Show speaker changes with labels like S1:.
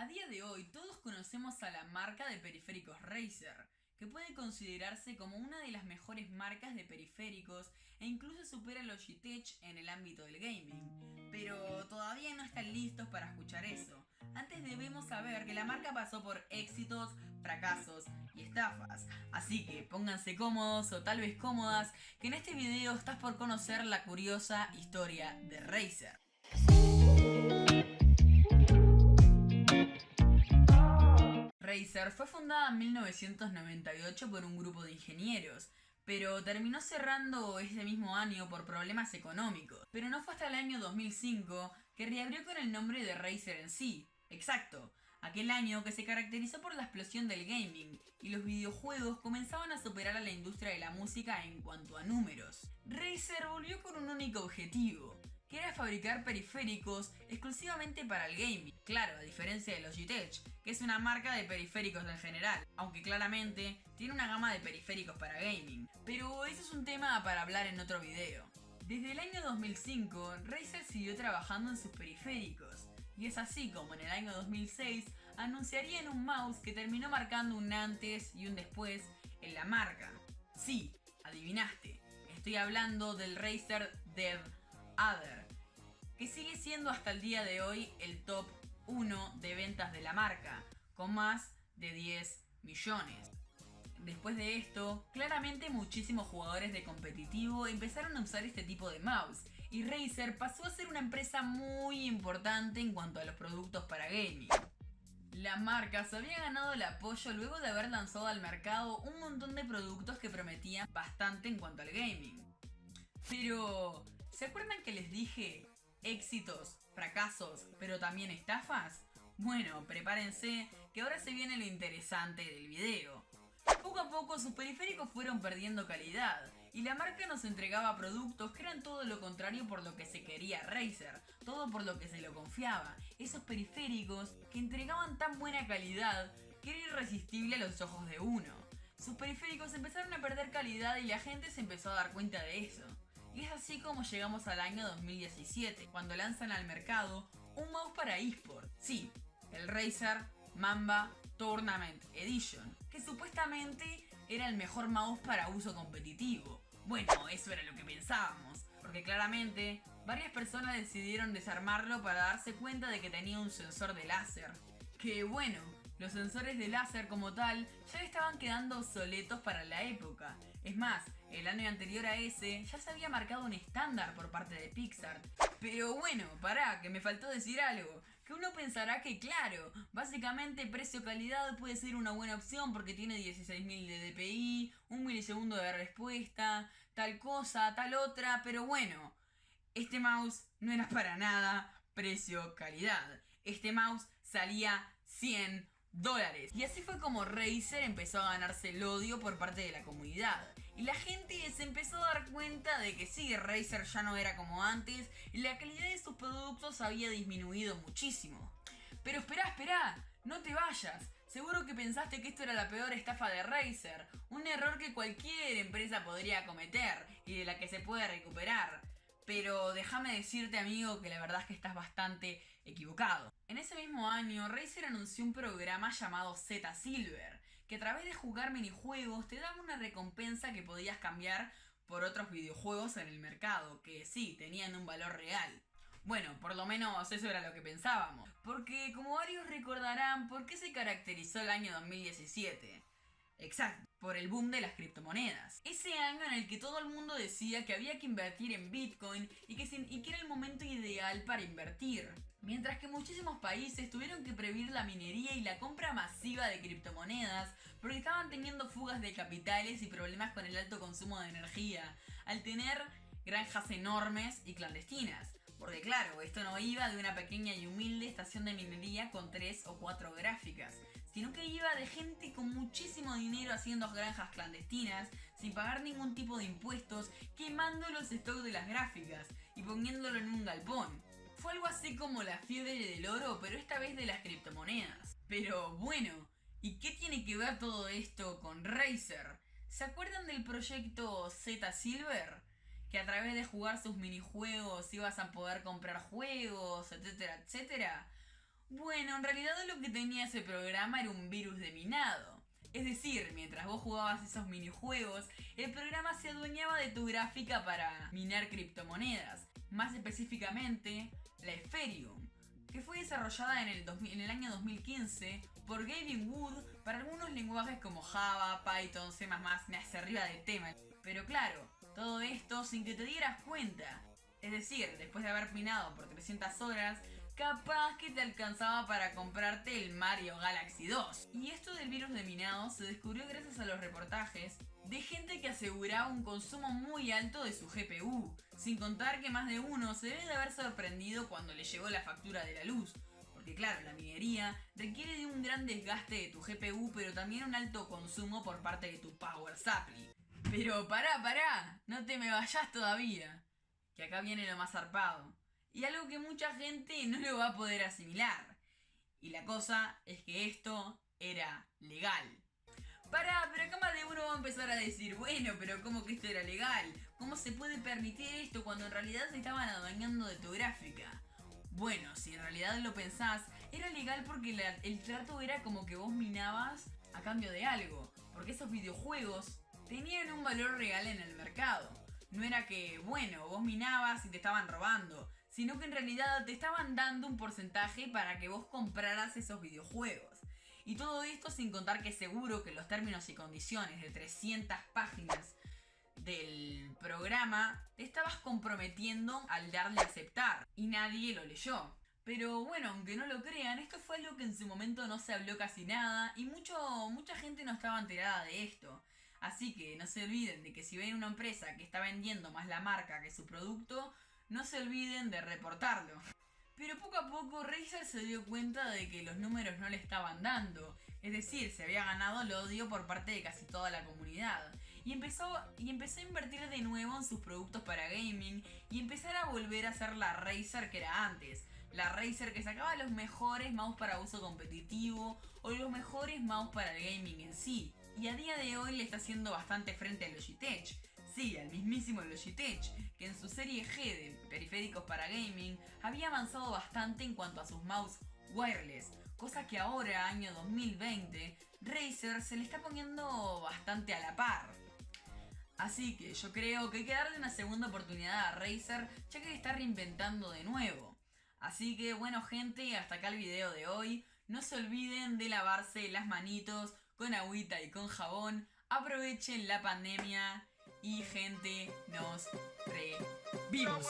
S1: A día de hoy todos conocemos a la marca de periféricos Razer, que puede considerarse como una de las mejores marcas de periféricos e incluso supera a Logitech en el ámbito del gaming. Pero todavía no están listos para escuchar eso. Antes debemos saber que la marca pasó por éxitos, fracasos y estafas. Así que pónganse cómodos o tal vez cómodas, que en este video estás por conocer la curiosa historia de Razer. Razer fue fundada en 1998 por un grupo de ingenieros, pero terminó cerrando ese mismo año por problemas económicos. Pero no fue hasta el año 2005 que reabrió con el nombre de Razer en sí. Exacto, aquel año que se caracterizó por la explosión del gaming y los videojuegos comenzaban a superar a la industria de la música en cuanto a números. Razer volvió con un único objetivo, que era fabricar periféricos exclusivamente para el gaming. Claro, a diferencia de Logitech, que es una marca de periféricos en general, aunque claramente tiene una gama de periféricos para gaming. Pero eso es un tema para hablar en otro video. Desde el año 2005, Razer siguió trabajando en sus periféricos, y es así como en el año 2006 anunciarían un mouse que terminó marcando un antes y un después en la marca. Sí, adivinaste, estoy hablando del Razer Dev Other, que sigue siendo hasta el día de hoy el top 1 de ventas de la marca, con más de 10 millones. Después de esto, claramente muchísimos jugadores de competitivo empezaron a usar este tipo de mouse, y Razer pasó a ser una empresa muy importante en cuanto a los productos para gaming. La marca se había ganado el apoyo luego de haber lanzado al mercado un montón de productos que prometían bastante en cuanto al gaming. Pero, ¿se acuerdan que les dije éxitos, fracasos, pero también estafas? Bueno, prepárense que ahora se viene lo interesante del video. Poco a poco sus periféricos fueron perdiendo calidad, y la marca nos entregaba productos que eran todo lo contrario por lo que se quería Razer, todo por lo que se lo confiaba. Esos periféricos que entregaban tan buena calidad que era irresistible a los ojos de uno. Sus periféricos empezaron a perder calidad y la gente se empezó a dar cuenta de eso. Y es así como llegamos al año 2017, cuando lanzan al mercado un mouse para eSport. Sí, el Razer Mamba Tournament Edition, que supuestamente era el mejor mouse para uso competitivo. Bueno, eso era lo que pensábamos, porque claramente varias personas decidieron desarmarlo para darse cuenta de que tenía un sensor de láser. Que bueno, los sensores de láser como tal ya estaban quedando obsoletos para la época. Es más, el año anterior a ese ya se había marcado un estándar por parte de Pixar. Pero bueno, pará, que me faltó decir algo. Que uno pensará que claro, básicamente precio-calidad puede ser una buena opción porque tiene 16.000 de DPI, un milisegundo de respuesta, tal cosa, tal otra, pero bueno, este mouse no era para nada precio-calidad. Este mouse salía $100. Y así fue como Razer empezó a ganarse el odio por parte de la comunidad. Y la gente se empezó a dar cuenta de que sí, Razer ya no era como antes y la calidad de sus productos había disminuido muchísimo. Pero espera, no te vayas. Seguro que pensaste que esto era la peor estafa de Razer. Un error que cualquier empresa podría cometer y de la que se puede recuperar. Pero déjame decirte, amigo, que la verdad es que estás bastante equivocado. En ese mismo año, Razer anunció un programa llamado Z Silver, que a través de jugar minijuegos te daba una recompensa que podías cambiar por otros videojuegos en el mercado, que sí, tenían un valor real. Bueno, por lo menos eso era lo que pensábamos. Porque, como varios recordarán, ¿por qué se caracterizó el año 2017? Exacto, por el boom de las criptomonedas. Ese año en el que todo el mundo decía que había que invertir en Bitcoin y que era el momento ideal para invertir. Mientras que muchísimos países tuvieron que prohibir la minería y la compra masiva de criptomonedas porque estaban teniendo fugas de capitales y problemas con el alto consumo de energía, al tener granjas enormes y clandestinas. Porque claro, esto no iba de una pequeña y humilde estación de minería con 3 o 4 gráficas, sino que iba de gente con muchísimo dinero haciendo granjas clandestinas, sin pagar ningún tipo de impuestos, quemando los stocks de las gráficas y poniéndolo en un galpón. Fue algo así como la fiebre del oro, pero esta vez de las criptomonedas. Pero bueno, ¿y qué tiene que ver todo esto con Razer? ¿Se acuerdan del proyecto Z Silver? Que a través de jugar sus minijuegos ibas a poder comprar juegos, etcétera, etcétera. Bueno, en realidad lo que tenía ese programa era un virus de minado. Es decir, mientras vos jugabas esos minijuegos, el programa se adueñaba de tu gráfica para minar criptomonedas. Más específicamente, la Ethereum, que fue desarrollada en el año 2015 por Gavin Wood para algunos lenguajes como Java, Python, C++, me hace arriba del tema. Pero claro, todo esto sin que te dieras cuenta. Es decir, después de haber minado por 300 horas, capaz que te alcanzaba para comprarte el Mario Galaxy 2. Y esto del virus de minado se descubrió gracias a los reportajes de gente que aseguraba un consumo muy alto de su GPU, sin contar que más de uno se debe de haber sorprendido cuando le llegó la factura de la luz. Porque claro, la minería requiere de un gran desgaste de tu GPU, pero también un alto consumo por parte de tu Power Supply. Pero pará, no te me vayas todavía, que acá viene lo más zarpado. Y algo que mucha gente no lo va a poder asimilar. Y la cosa es que esto era legal. Pará, pero acá más de uno va a empezar a decir, bueno, pero ¿cómo que esto era legal? ¿Cómo se puede permitir esto cuando en realidad se estaban adueñando de tu gráfica? Bueno, si en realidad lo pensás, era legal porque el trato era como que vos minabas a cambio de algo. Porque esos videojuegos tenían un valor real en el mercado. No era que, bueno, vos minabas y te estaban robando, sino que en realidad te estaban dando un porcentaje para que vos compraras esos videojuegos. Y todo esto sin contar que seguro que los términos y condiciones de 300 páginas del programa te estabas comprometiendo al darle a aceptar y nadie lo leyó. Pero bueno, aunque no lo crean, esto fue algo que en su momento no se habló casi nada y mucha gente no estaba enterada de esto. Así que no se olviden de que si ven una empresa que está vendiendo más la marca que su producto, no se olviden de reportarlo. Pero poco a poco Razer se dio cuenta de que los números no le estaban dando, es decir, se había ganado el odio por parte de casi toda la comunidad. Y empezó a invertir de nuevo en sus productos para gaming y empezar a volver a ser la Razer que era antes. La Razer que sacaba los mejores mouse para uso competitivo o los mejores mouse para el gaming en sí. Y a día de hoy le está haciendo bastante frente a Logitech. Sí, al mismísimo Logitech, que en su serie G de periféricos para gaming había avanzado bastante en cuanto a sus mouse wireless, cosa que ahora, año 2020, Razer se le está poniendo bastante a la par. Así que yo creo que hay que darle una segunda oportunidad a Razer, ya que le está reinventando de nuevo. Así que bueno gente, hasta acá el video de hoy. No se olviden de lavarse las manitos con agüita y con jabón. Aprovechen la pandemia y gente, nos revimos.